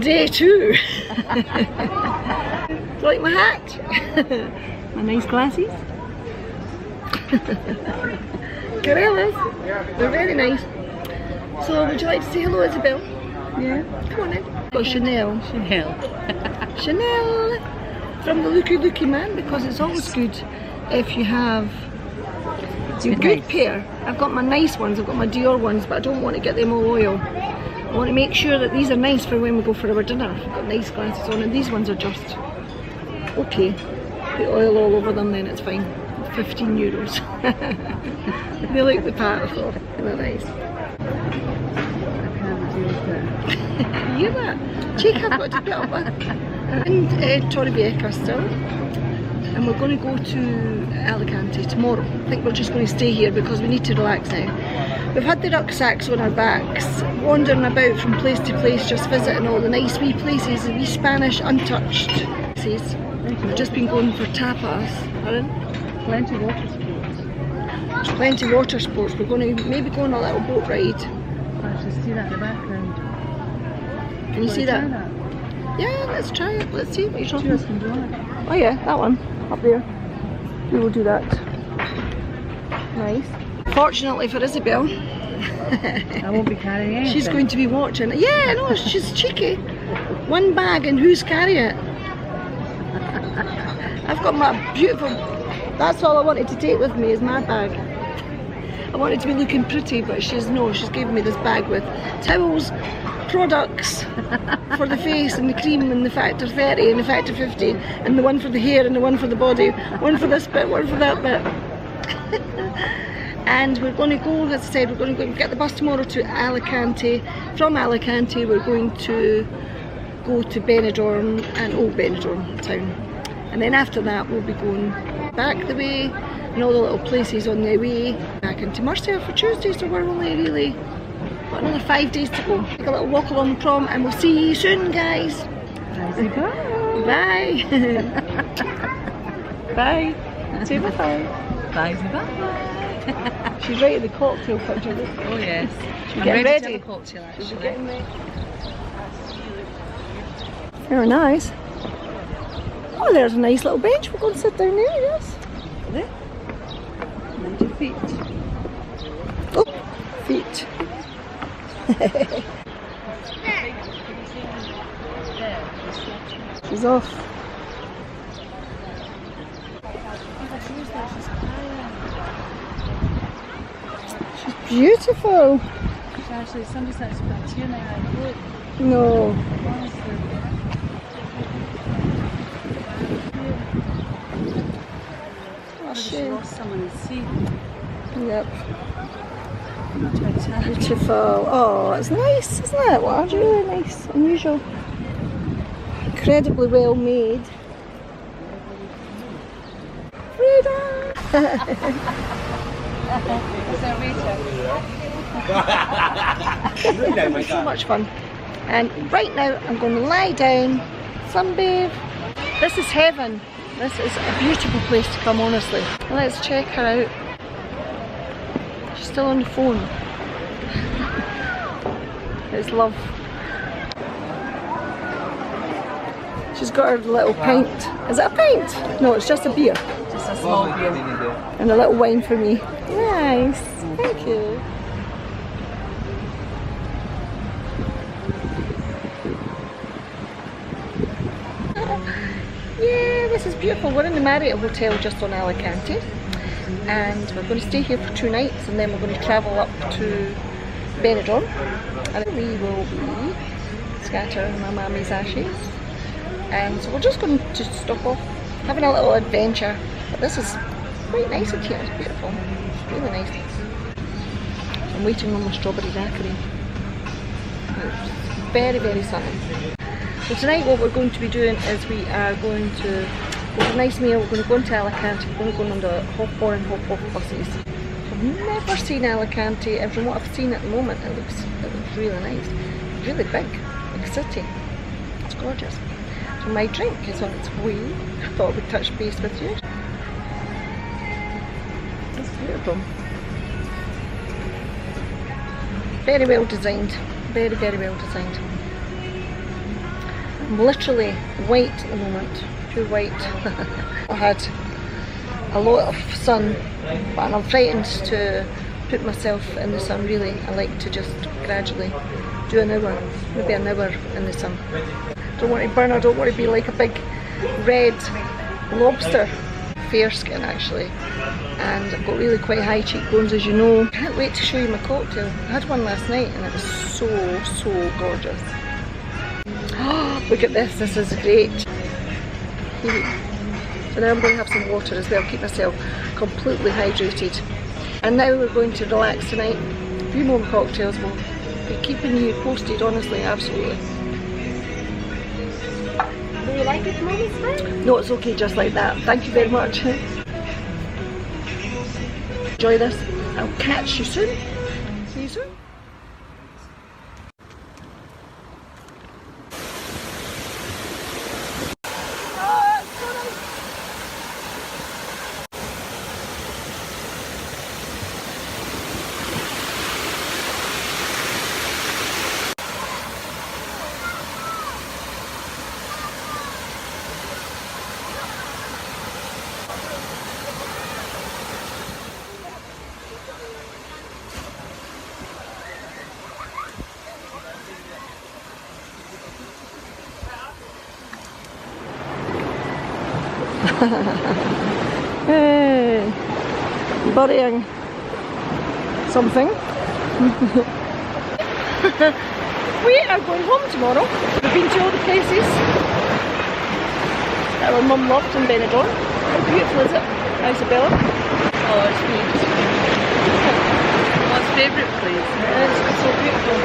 Day 2. Do you like my hat? My nice glasses. Corellas. They're very nice. So would you like to say hello, Isabel? Yeah. Come on in. Got Chanel. Chanel. Chanel from the Looky Looky Man, because it's always good if you have a good pair. I've got my nice ones, I've got my Dior ones, but I don't want to get them all oil. I want to make sure that these are nice for when we go for our dinner. I've got nice glasses on, and these ones are just okay. Put oil all over them, then it's fine. 15 euros. They like the part, so they're nice. You hear that? Jake, I've got to get up with. In Torrevieja still, and we're going to go to Alicante tomorrow. I think we're just going to stay here because we need to relax now. We've had the rucksacks on our backs, wandering about from place to place, just visiting all the nice wee places, the wee Spanish untouched places. We've just been going for tapas. Pardon? Plenty of water sports. There's plenty of water sports. We're going to maybe go on a little boat ride. I should see that in the background. Can you see that? that? Yeah, let's try it. Let's see what you're talking Cheers can do it. Oh yeah, that one up there. We will do that. Nice. Fortunately for Isabel, I won't be carrying anything. she's going to be watching. Yeah, no, she's cheeky. One bag and who's carrying it? I've got my beautiful. That's all I wanted to take with me is my bag. I wanted to be looking pretty, but she's given me this bag with towels, products for the face and the cream and the factor 30 and the factor 50 and the one for the hair and the one for the body, one for this bit, one for that bit. And we're going to go, as I said, we're going to go get the bus tomorrow to Alicante. From Alicante we're going to go to Benidorm and Old Benidorm town. And then after that we'll be going back the way and all the little places on the way back into Murcia for Tuesday, so we're only really got another 5 days to go. Take a little walk along the prom and we'll see you soon, guys. Bye. Bye. Say bye. Bye. Bye. She's right at the cocktail picture. Oh yes. She's getting ready. To have a cocktail, actually. She's getting ready. Very nice. Oh, there's a nice little bench. We're going to sit down there, yes. There. Mind your feet. Oh, feet. She's off. She's beautiful. Actually, somebody's started to put a tear in my eye. Look. No. Honestly. Oh, She shit. lost someone at sea. Yep. Titanic. Beautiful. Oh, it's nice, isn't it? Wow, really nice, unusual. Incredibly well made. Frida! So much fun. And right now I'm going to lie down, sunbathe. This is heaven. This is a beautiful place to come, honestly. Let's check her out. She's still on the phone. It's love. She's got her little pint. Is it a pint? No, it's just a beer. Just a small beer. And a little wine for me. Nice. Thank you. Yeah, this is beautiful. We're in the Marriott Hotel just on Alicante. And we're going to stay here for 2 nights and then we're going to travel up to Benidorm. And we will be scattering my mummy's ashes. And so we're just going to stop off, having a little adventure. But this is quite nice in here, it's beautiful. It's really nice. I'm waiting on my strawberry daiquiri. It's very, very sunny. So tonight what we're going to be doing is we are going to, there's a nice meal, we're going to go into Alicante, we're going to go on the hop on and hop off buses. I've never seen Alicante, and from what I've seen at the moment it looks really nice. It's really big city. It's gorgeous. So my drink is on its way. I thought I would touch base with you. It's beautiful. Very well designed. Very, very well designed. I'm literally white at the moment, pure white. I had a lot of sun, but I'm frightened to put myself in the sun really. I like to just gradually do an hour, maybe an hour in the sun. Don't want to burn, I don't want to be like a big red lobster. Fair skin actually, and I've got really quite high cheekbones, as you know. Can't wait to show you my cocktail. I had one last night and it was so gorgeous. Oh, look at this, this is great. So now I'm going to have some water as well, keep myself completely hydrated. And now we're going to relax tonight. A few more cocktails will be keeping you posted, honestly, absolutely. Do you like it, Mommy? No, it's okay just like that. Thank you very much. Enjoy this. I'll catch you soon. See you soon. Hey, burying something. We are going home tomorrow. We've been to all the places that our mum loved in Benidorm. How beautiful is it, Isabella? Oh, it's beautiful. What's favourite place? It's so beautiful.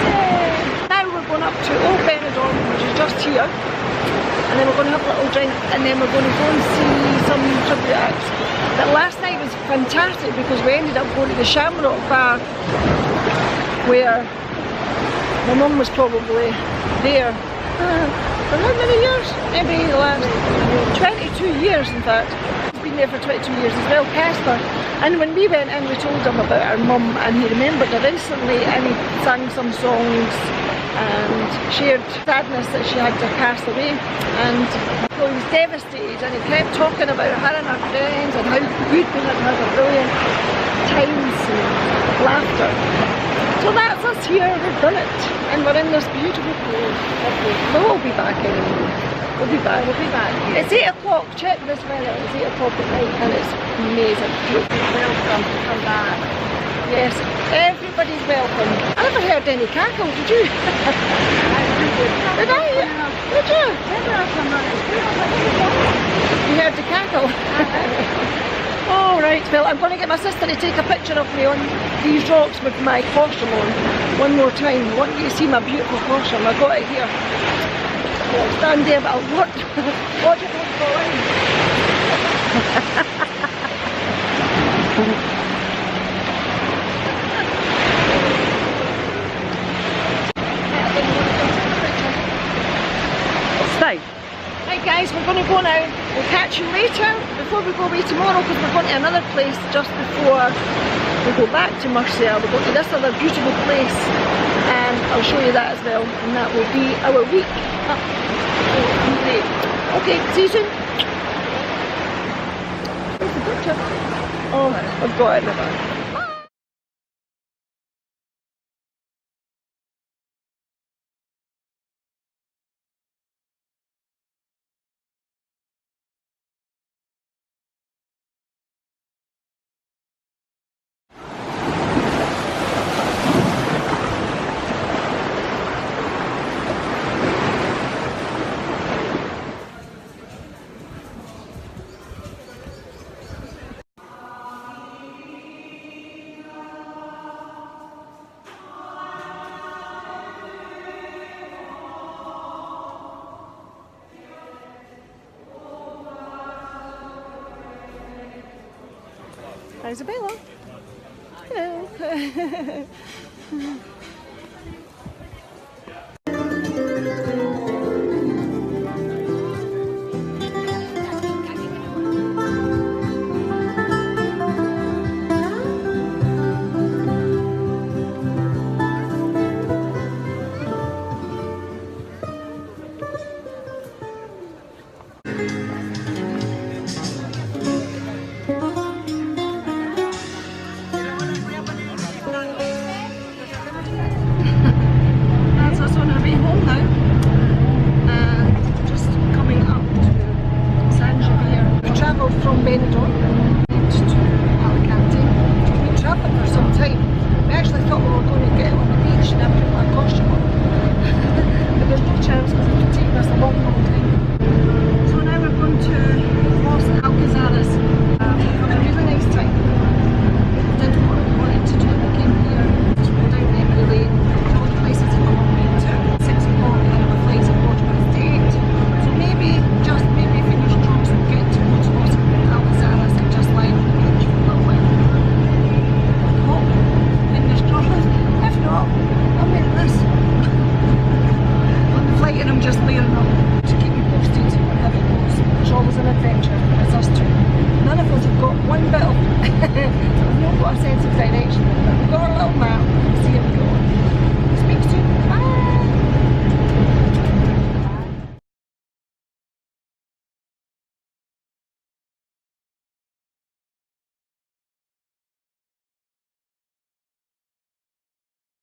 Yay. Now we're going up to Old Benidorm, which is just here. And then we're going to have a little drink, and then we're going to go and see some tribute acts. But last night was fantastic because we ended up going to the Shamrock Bar, where my mum was probably there for how many years? Maybe the last 22 years in fact. He's been there for 22 years as well, Casper. And when we went in, we told him about our mum, and he remembered her instantly, and he sang some songs and shared sadness that she had to pass away, and he was devastated, and he kept talking about her and her friends and how good we had had a brilliant times and laughter. So that's us here, we've done it, and we're in this beautiful place. We'll all be back anyway. We'll be back. It's 8 o'clock, check this weather, it's 8 o'clock at night and it's amazing. Welcome to come back. Yes, everybody's welcome. I never heard any cackle, did you? Did I? Did you? You heard the cackle? Oh right, well I'm going to get my sister to take a picture of me on these rocks with my costume on one more time. I want you to see my beautiful costume, I got it here. I'll stand there, but I'll watch it for Stay. Right guys, we're going to go now. We'll catch you later before we go away tomorrow, because we're going to another place just before we go back to Murcia. We're going to this other beautiful place, and I'll show you that as well, and that will be our week up. Okay, see you soon. Where's the picture? Oh, I've got it. Isabella. Hello. we've not got a sense of direction. We've got our little map.